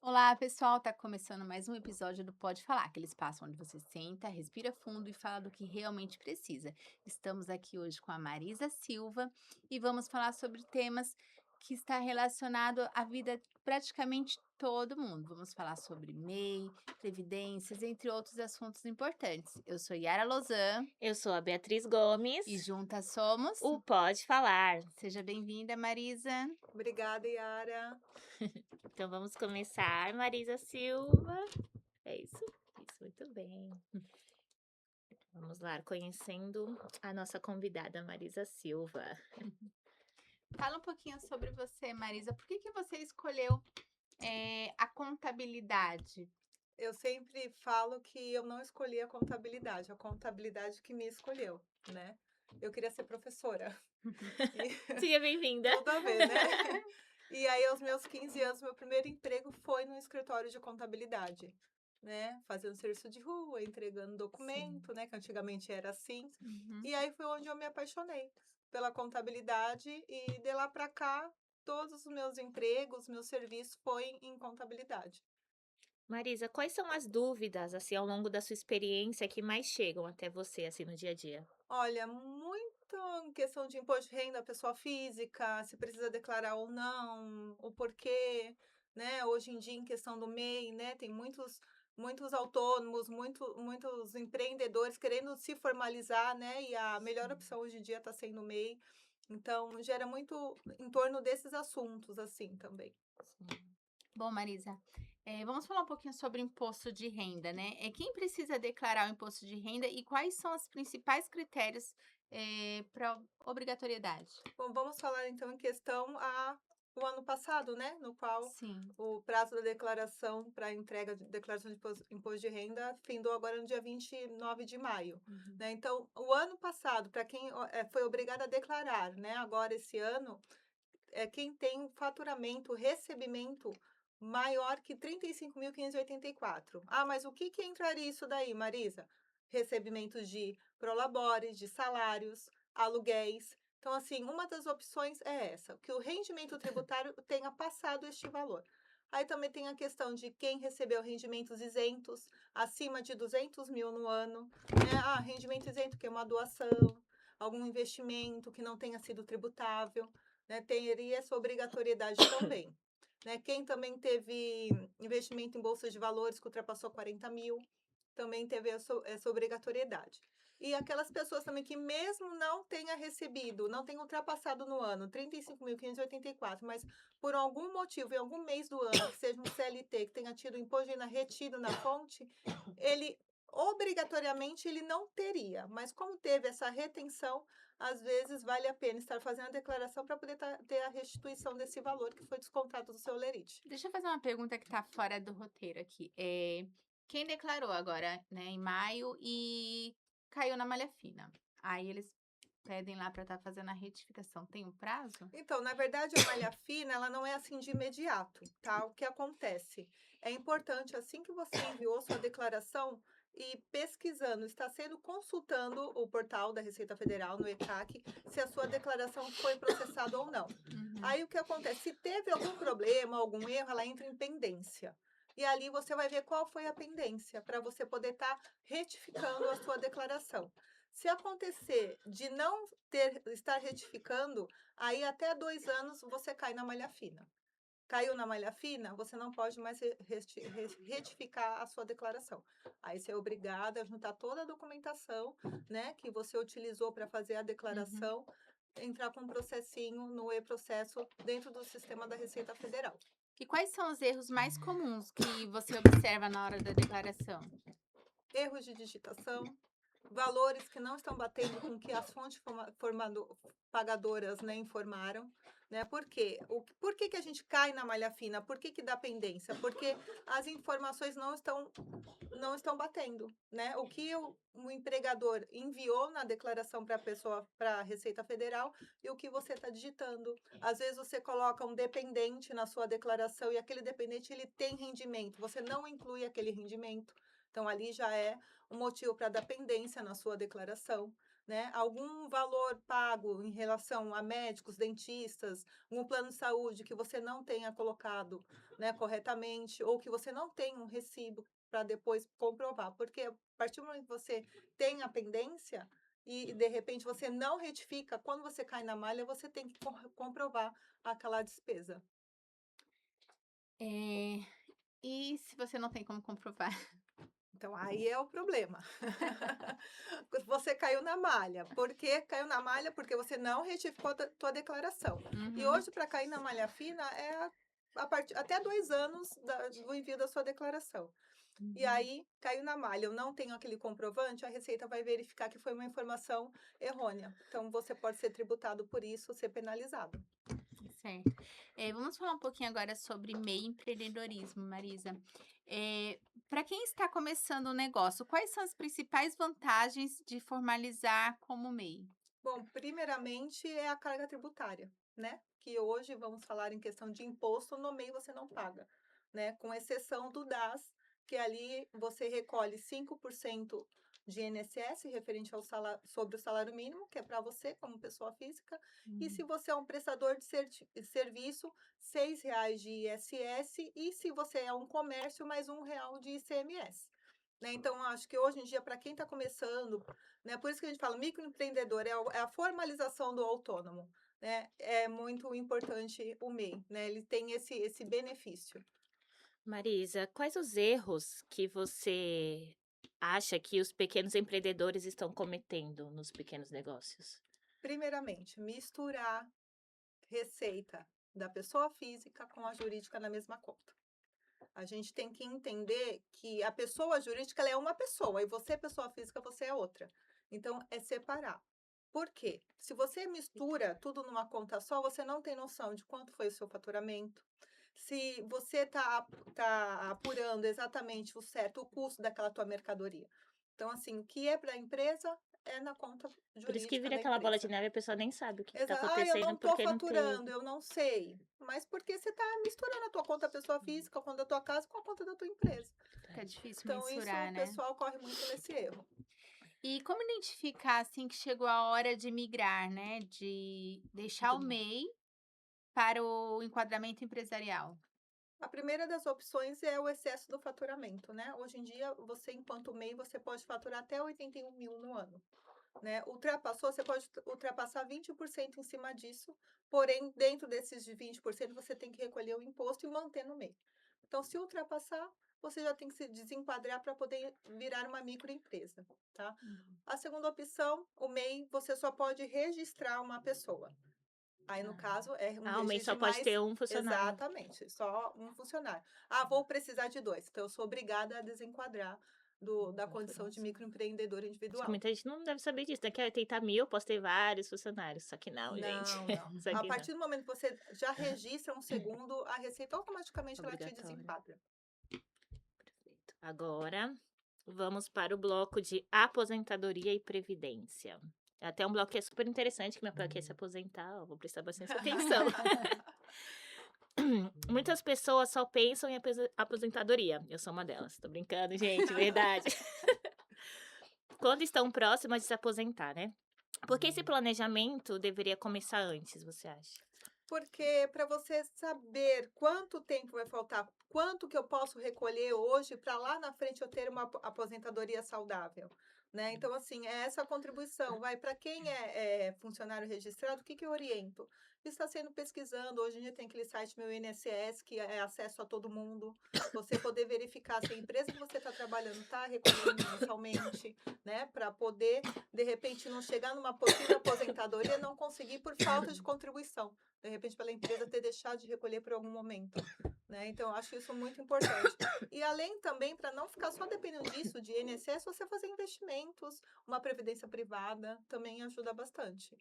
Olá, pessoal! Tá começando mais um episódio do Pode Falar, aquele espaço onde você senta, respira fundo e fala do que realmente precisa. Estamos aqui hoje com a Marisa Silva e vamos falar sobre temas que está relacionado à vida de praticamente todo mundo. Vamos falar sobre MEI, previdências, entre outros assuntos importantes. Eu sou Yara Lozan Eu sou a Beatriz Gomes, e juntas somos. o Pode Falar. Seja bem-vinda, Marisa. Obrigada, Yara. Então vamos começar, Marisa Silva. É isso? Isso, muito bem. Vamos lá, conhecendo a nossa convidada Marisa Silva. Fala um pouquinho sobre você, Marisa. Por que você escolheu a contabilidade? Eu sempre falo que eu não escolhi a contabilidade que me escolheu, né. Eu queria ser professora e Seja bem-vinda. tudo a ver, né. E aí aos meus 15 anos, meu primeiro emprego foi no escritório de contabilidade, né, fazendo serviço de rua, entregando Sim. documento, né, que antigamente era assim. Uhum. E aí foi onde eu me apaixonei pela contabilidade e de lá para cá, todos os meus empregos, meus serviços foi em contabilidade. Marisa, quais são as dúvidas, assim, ao longo da sua experiência que mais chegam até você, assim, no dia a dia? Olha, muito em questão de imposto de renda, pessoa física, se precisa declarar ou não, o porquê, né? Hoje em dia, em questão do MEI, né? Tem muitos autônomos, muitos empreendedores querendo se formalizar, né? E a melhor Sim, opção hoje em dia está sendo o MEI. Então, gera muito em torno desses assuntos, assim, também. sim. Bom, Marisa, vamos falar um pouquinho sobre imposto de renda, né? Quem precisa declarar o imposto de renda e quais são os principais critérios, para obrigatoriedade? Bom, vamos falar então em questão o ano passado, né, no qual Sim. o prazo da declaração para entrega de declaração de imposto de renda findou agora no dia 29 de maio, Uhum. né. Então, o ano passado, para quem foi obrigado a declarar, né, agora esse ano, é quem tem um faturamento, recebimento maior que 35.584. Ah, mas o que que entraria isso daí, Marisa? Recebimentos de prolabores, de salários, aluguéis. Então, assim, uma das opções é essa, que o rendimento tributário tenha passado este valor. Aí também tem a questão de quem recebeu rendimentos isentos, acima de 200 mil no ano, né? Ah, rendimento isento, que é uma doação, algum investimento que não tenha sido tributável, né, teria essa obrigatoriedade também. Né? Quem também teve investimento em bolsa de valores que ultrapassou 40 mil, também teve essa obrigatoriedade. E aquelas pessoas também que mesmo não tenha recebido, não tenha ultrapassado no ano 35.584, mas por algum motivo, em algum mês do ano, que seja um CLT, que tenha tido imposto de renda retido na fonte, ele obrigatoriamente ele não teria, mas como teve essa retenção, às vezes vale a pena estar fazendo a declaração para poder ter a restituição desse valor que foi descontado do seu lerite. Deixa eu fazer uma pergunta que está fora do roteiro aqui. Quem declarou agora, né, em maio e caiu na malha fina, aí eles pedem lá para estar fazendo a retificação, tem um prazo? Então, na verdade, a malha fina, ela não é assim de imediato, tá? O que acontece? É importante, assim que você enviou sua declaração, e pesquisando, está sendo consultando o portal da Receita Federal, no ECAC, se a sua declaração foi processada ou não. Uhum. Aí o que acontece? Se teve algum problema, algum erro, ela entra em pendência. E ali você vai ver qual foi a pendência, para você poder estar retificando a sua declaração. Se acontecer de não estar retificando, aí até 2 anos você cai na malha fina. Caiu na malha fina, você não pode mais retificar a sua declaração. Aí você é obrigada a juntar toda a documentação, né, que você utilizou para fazer a Uhum. declaração, entrar com um processinho no e-processo dentro do sistema da Receita Federal. E quais são os erros mais comuns que você observa na hora da declaração? Erros de digitação, valores que não estão batendo com o que as fontes pagadoras, né, informaram, né. Por quê? Por que que a gente cai na malha fina? Por que que dá pendência? Porque as informações não estão batendo, né. O que o empregador enviou na declaração para a pessoa, para a Receita Federal, e o que você está digitando. Às vezes você coloca um dependente na sua declaração e aquele dependente ele tem rendimento, você não inclui aquele rendimento. Então ali já é um motivo para dar pendência na sua declaração, né? Algum valor pago em relação a médicos, dentistas, um plano de saúde que você não tenha colocado, né, corretamente, ou que você não tenha um recibo para depois comprovar. Porque a partir do momento que você tem a pendência e de repente você não retifica, quando você cai na malha, você tem que comprovar aquela despesa. Eh, e se você não tem como comprovar? Então, aí é o problema. Você caiu na malha. Por que caiu na malha? Porque você não retificou a tua declaração. E Uhum, hoje, para cair na malha fina, é até 2 anos do envio da sua declaração. E Uhum. aí, caiu na malha, eu não tenho aquele comprovante, a Receita vai verificar que foi uma informação errônea. Então, você pode ser tributado por isso, ser penalizado. certo. Vamos falar um pouquinho agora sobre MEI e empreendedorismo, Marisa. Para quem está começando um negócio, quais são as principais vantagens de formalizar como MEI? Bom, primeiramente é a carga tributária, né? Que hoje vamos falar em questão de imposto, no MEI você não paga, né? Com exceção do DAS, que ali você recolhe 5% de INSS referente ao salário, sobre o salário mínimo, que é para você como pessoa física, e se Hum, você é um prestador de serviço, R$ 6 de ISS, e se você é um comércio, mais R$ 1 de ICMS. Né? Então, eu acho que hoje em dia, para quem está começando, né, por isso que a gente fala microempreendedor, é a formalização do autônomo, né? É muito importante o MEI, né? Ele tem esse benefício. Marisa, quais os erros que você acha que os pequenos empreendedores estão cometendo nos pequenos negócios? Primeiramente, misturar receita da pessoa física com a jurídica na mesma conta. A gente tem que entender que a pessoa jurídica ela é uma pessoa e você, pessoa física, você é outra. Então, é separar. Por quê? Se você mistura tudo numa conta só, você não tem noção de quanto foi o seu faturamento. Se você tá apurando exatamente o custo daquela tua mercadoria. Então, assim, o que é para a empresa é na conta Por isso que jurídica vira da aquela bola de empresa. neve, a pessoa nem sabe o que está Eu não acontecendo estou porque não teve. faturando, eu não sei. Mas porque você está misturando a tua conta pessoa física, a conta da tua casa com a conta da tua empresa. fica difícil Então, isso o mensurar, né? pessoal corre muito nesse erro. E como identificar, assim, que chegou a hora de migrar, né? De deixar o Do MEI para o enquadramento empresarial? A primeira das opções é o excesso do faturamento, né? Hoje em dia, você, enquanto MEI, você pode faturar até 81 mil no ano. Né? Ultrapassou, você pode ultrapassar 20% em cima disso, porém, dentro desses de 20%, você tem que recolher o imposto e manter no MEI. Então, se ultrapassar, você já tem que se desenquadrar para poder virar uma microempresa, tá? Uhum. A segunda opção, o MEI, você só pode registrar uma pessoa. Aí, no caso, é um Ah, o mês registro só de pode mais. ter um funcionário. Exatamente, só um funcionário. Ah, vou precisar de dois. Então, eu sou obrigada a desenquadrar da condição de Informação. microempreendedor Acho que individual. muita gente não deve saber disso, né? Quer tentar 1.000, posso ter vários funcionários. Só que não, gente. Não, não. Isso A aqui não. partir do momento que você já registra um segundo, a Receita automaticamente ela te Obrigatório. desenquadra. Perfeito. Agora, vamos para o bloco de aposentadoria e previdência. É até um bloco que é super interessante, que minha pai quer se aposentar, eu vou prestar bastante atenção. Muitas pessoas só pensam em aposentadoria. Eu sou uma delas. Tô brincando, gente, verdade. Quando estão próximas de se aposentar, né? Por que esse planejamento deveria começar antes, você acha? Porque para você saber quanto tempo vai faltar, quanto que eu posso recolher hoje para lá na frente eu ter uma aposentadoria saudável, né? Então, assim, é essa contribuição. Vai para quem é funcionário registrado, o que que eu oriento? Está sendo pesquisando, hoje em dia tem aquele site Meu INSS, que é acesso a todo mundo, você poder verificar se a empresa que você está trabalhando está recolhendo mensalmente, né? Para poder, de repente, não chegar numa possível aposentadoria e não conseguir por falta de contribuição de repente pela empresa ter deixado de recolher por algum momento, né? Então, eu acho isso muito importante. E além também, para não ficar só dependendo disso, de INSS, você fazer investimentos, uma previdência privada, também ajuda bastante.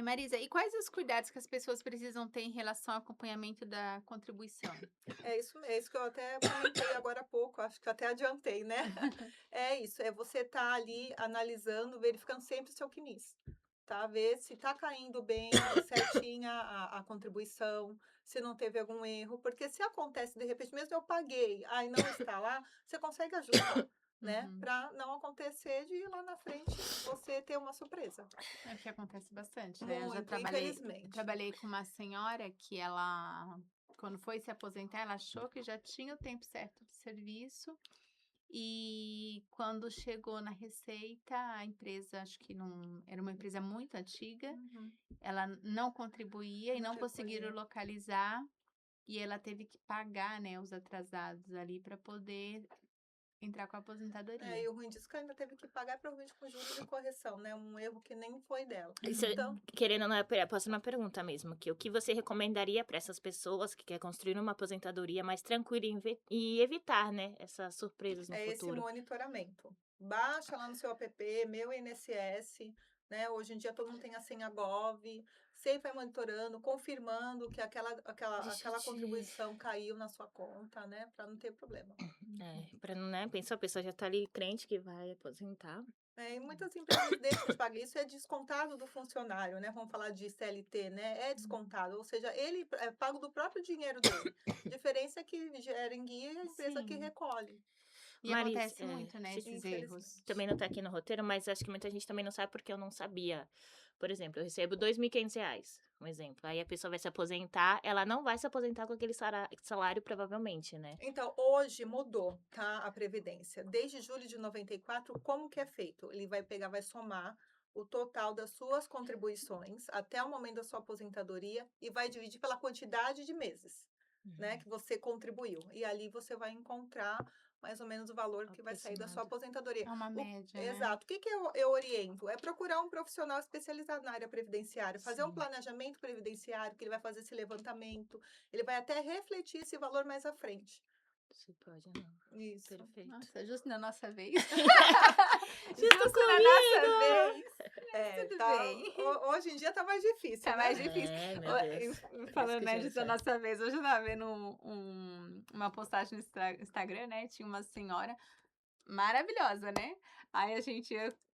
Marisa, e quais os cuidados que as pessoas precisam ter em relação ao acompanhamento da contribuição? É isso que eu até comentei agora há pouco, acho que eu até adiantei, né? É isso, é você estar ali analisando, verificando sempre o seu CNIS, tá? Ver se está caindo bem, certinha a contribuição, se não teve algum erro, porque se acontece de repente, mesmo eu paguei, aí não está lá, você consegue ajustar. né? Uhum. Para não acontecer de lá na frente você ter uma surpresa. É o que acontece bastante, né? Eu já Muito, infelizmente. trabalhei com uma senhora que ela, quando foi se aposentar, ela achou que já tinha o tempo certo de serviço. E quando chegou na Receita, a empresa, acho que não, era uma empresa muito antiga, Uhum. ela não contribuía e Não não conseguiram recolheu. localizar, e ela teve que pagar, né, os atrasados ali para poder entrar com a aposentadoria. E o ruim disso é que ela ainda teve que pagar provavelmente com juros e correção, né? Um erro que nem foi dela. Isso, Então, querendo ou não, é a próxima pergunta mesmo, que o que você recomendaria para essas pessoas que querem construir uma aposentadoria mais tranquila e evitar, né, essas surpresas no é esse futuro? monitoramento. Baixa lá no seu app, meu INSS, né? Hoje em dia todo mundo tem a senha Gov, sempre vai monitorando, confirmando que Deixa eu aquela te... contribuição caiu na sua conta, né? Para não ter problema. Pra não, né, pensar, a pessoa já tá ali crente que vai aposentar. E muitas empresas deixam de pagar. Isso é descontado do funcionário, né? Vamos falar de CLT, né? É descontado, ou seja, ele é pago do próprio dinheiro dele. A diferença é que gera em guia e a empresa que Sim. recolhe, E Maris, acontece muito, né, esses erros. infelizmente. também não tá aqui no roteiro, mas acho que muita gente também não sabe porque eu não sabia. Por exemplo, eu recebo R$ 2.500, um exemplo. Aí a pessoa vai se aposentar, ela não vai se aposentar com aquele salário provavelmente, né? Então, hoje mudou, tá, a previdência. Desde julho de 94, como que é feito? Ele vai pegar, vai somar o total das suas contribuições até o momento da sua aposentadoria e vai dividir pela quantidade de meses, né, que você contribuiu. E ali você vai encontrar mais ou menos o valor que vai sair da sua Aproximado. aposentadoria. É uma média, né? Exato. O que que eu oriento? É procurar um profissional especializado na área previdenciária, fazer um Sim, planejamento previdenciário, que ele vai fazer esse levantamento, ele vai até refletir esse valor mais à frente. se pode, não. Isso. Perfeito. Nossa, justo na nossa vez. Justo Justo na nossa comigo! vez. Tudo Tá, bem. hoje em dia tá mais difícil, Tá né? mais difícil. Meu Deus. Deus Falando, que né, já disso da sabe. nossa vez, hoje eu estava vendo uma postagem no Instagram, né? Tinha uma senhora maravilhosa, né? Aí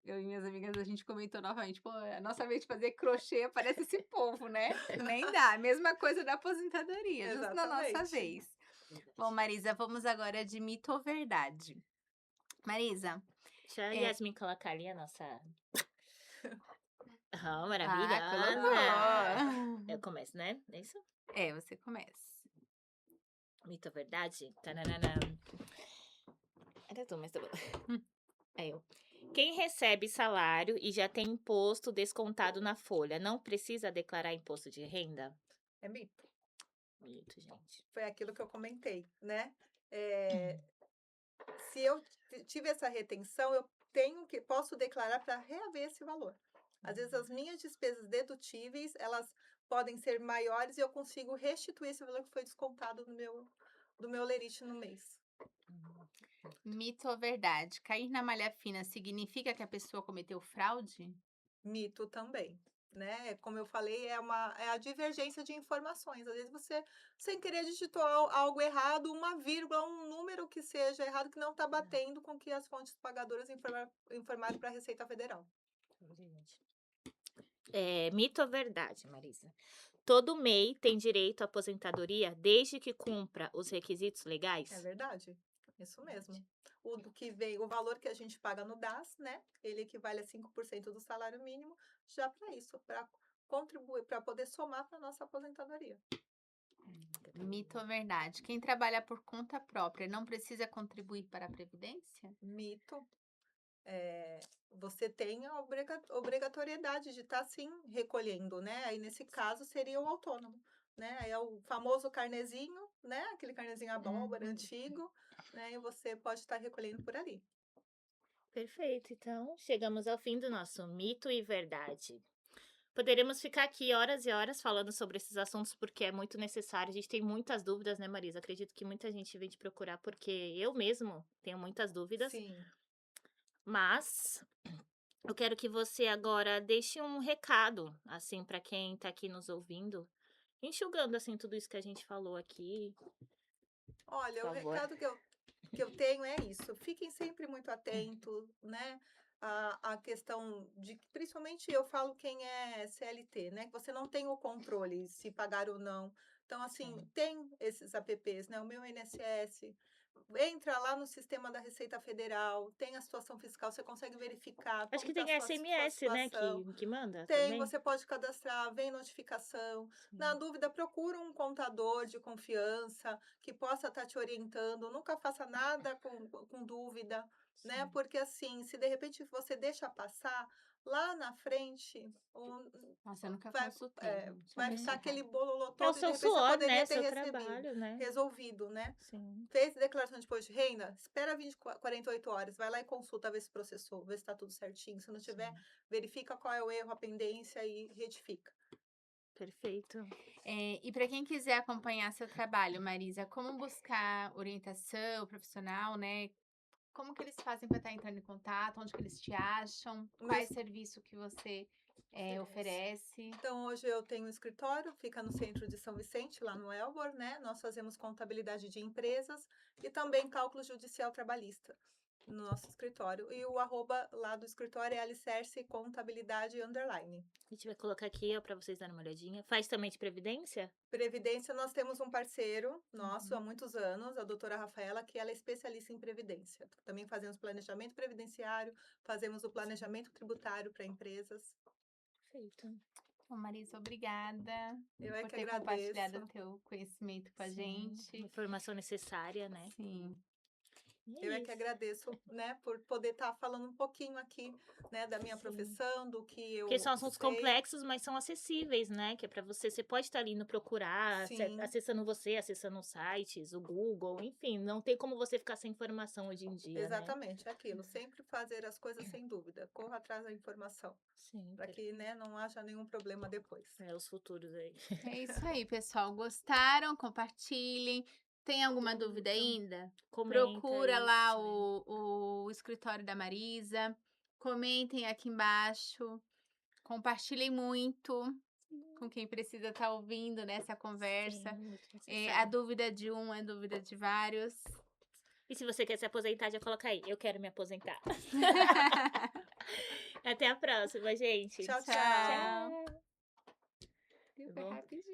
eu e minhas amigas, a gente comentou novamente, pô, a nossa vez de fazer crochê parece esse povo, né? Nem dá. Mesma coisa da aposentadoria, justo na nossa Exatamente. vez. Bom, Marisa, vamos agora de mito ou verdade. Marisa, Deixa a é. Yasmin colocar ali a nossa. Oh, Ah, maravilhosa! Eu colocou. começo, né? É isso? É, você começa. Mito ou verdade? Tananana. Ainda tô, mas tá bom. É eu. Quem recebe salário e já tem imposto descontado na folha, não precisa declarar imposto de renda? É mito. Mito, gente. Foi aquilo que eu comentei, né? Se eu tive essa retenção, posso declarar para reaver esse valor. Às vezes as minhas despesas dedutíveis, elas podem ser maiores e eu consigo restituir esse valor que foi descontado do meu lerite no mês. Mito ou verdade? Cair na malha fina significa que a pessoa cometeu fraude? Mito também, né? Como eu falei, é a divergência de informações. Às vezes você, sem querer, digitou algo errado, uma vírgula, um número que seja errado, que não está batendo com o que as fontes pagadoras informaram para a Receita Federal. Mito ou verdade, Marisa? Todo MEI tem direito à aposentadoria desde que cumpra os requisitos É legais? verdade, isso mesmo. O valor que a gente paga no DAS, né? Ele equivale a 5% do salário mínimo, já para isso, para contribuir, para poder somar para a nossa aposentadoria. Mito ou verdade? Quem trabalha por conta própria não precisa contribuir para a Previdência? Mito. Você tem a obrigatoriedade de estar sim recolhendo, né? Aí nesse caso seria o autônomo, né? Aí é o famoso carnezinho, né? Aquele carnezinho abóbora antigo, né? E você pode estar recolhendo por ali. Perfeito, então chegamos ao fim do nosso mito e verdade. Poderíamos ficar aqui horas e horas falando sobre esses assuntos porque é muito necessário. A gente tem muitas dúvidas, né, Marisa? Acredito que muita gente vem te procurar porque eu mesmo tenho muitas dúvidas, Sim. mas eu quero que você agora deixe um recado, assim, para quem tá aqui nos ouvindo, enxugando, assim, tudo isso que a gente falou aqui, por Olha, o favor. recado que eu tenho é isso. Fiquem sempre muito atentos, né? A questão de que, principalmente eu falo quem é CLT, né? Que você não tem o controle se pagar ou não. Então, assim, Sim. tem esses apps, né? O meu INSS, entra lá no sistema da Receita Federal, tem a situação fiscal, você consegue verificar Acho que como está tem a sua SMS, né, situação. que manda Tem, também? você pode cadastrar, vem notificação. Na Sim. dúvida, procura um contador de confiança que possa estar te orientando. Nunca faça nada com dúvida, né? Sim. Porque assim, se de repente você deixa passar, lá na frente, Nossa, eu nunca vai, consultei, já vai vou ficar checar. aquele bololô É o todo e de seu repente você suor, né, poderia ter seu recebido, trabalho, né. resolvido, né? Sim, Fez declaração de imposto de renda? Espera 48 horas, vai lá e consulta, ver se processou, ver se está tudo certinho. Se não tiver, sim. verifica qual é o erro, a pendência e retifica. Perfeito. E para quem quiser acompanhar seu trabalho, Marisa, como buscar orientação profissional, né? Como que eles fazem para estar entrando em contato? Onde que eles te acham? O meu Quais serviço que você oferece? Então, hoje eu tenho um escritório, fica no centro de São Vicente, lá no Elbor, né? Nós fazemos contabilidade de empresas e também cálculo judicial trabalhista no nosso escritório. E o arroba lá do escritório é alicerce contabilidade underline. A gente vai colocar aqui, ó, pra vocês darem uma olhadinha. Faz também de previdência? Previdência, nós temos um parceiro nosso há Uhum. muitos anos, a doutora Rafaela, que ela é especialista em previdência. Também fazemos planejamento previdenciário, fazemos o planejamento tributário para empresas. Perfeito. Bom, Marisa, obrigada Eu é por que ter compartilhado o agradeço. teu conhecimento com a Sim, gente. informação necessária, né. Sim. E é Eu é que isso. agradeço, né, por poder estar falando um pouquinho aqui, né, da minha Sim. profissão, do que Porque eu são assuntos sei. complexos, mas são acessíveis, né, que é pra você pode estar ali indo procurar, Sim, acessando os sites, o Google, enfim, não tem como você ficar sem informação hoje em dia, né. exatamente, é aquilo. Sempre fazer as coisas sem dúvida. Corra atrás da informação, Sim, para que, perfeito. né, não haja nenhum problema depois. É, os futuros aí. É isso aí, pessoal. Gostaram? Compartilhem. Tem alguma dúvida Curtam. ainda? Comenta Procura lá isso, é. o escritório da Marisa. Comentem aqui embaixo. Compartilhem muito com quem precisa estar ouvindo nessa Sim, conversa. muito A necessário. dúvida de um é dúvida de vários. E se você quer se aposentar, já coloca aí, eu quero me aposentar. Até a próxima, gente. Tchau, tchau. Tchau. Tchau. Viu? Tá Foi bom? rapidinho.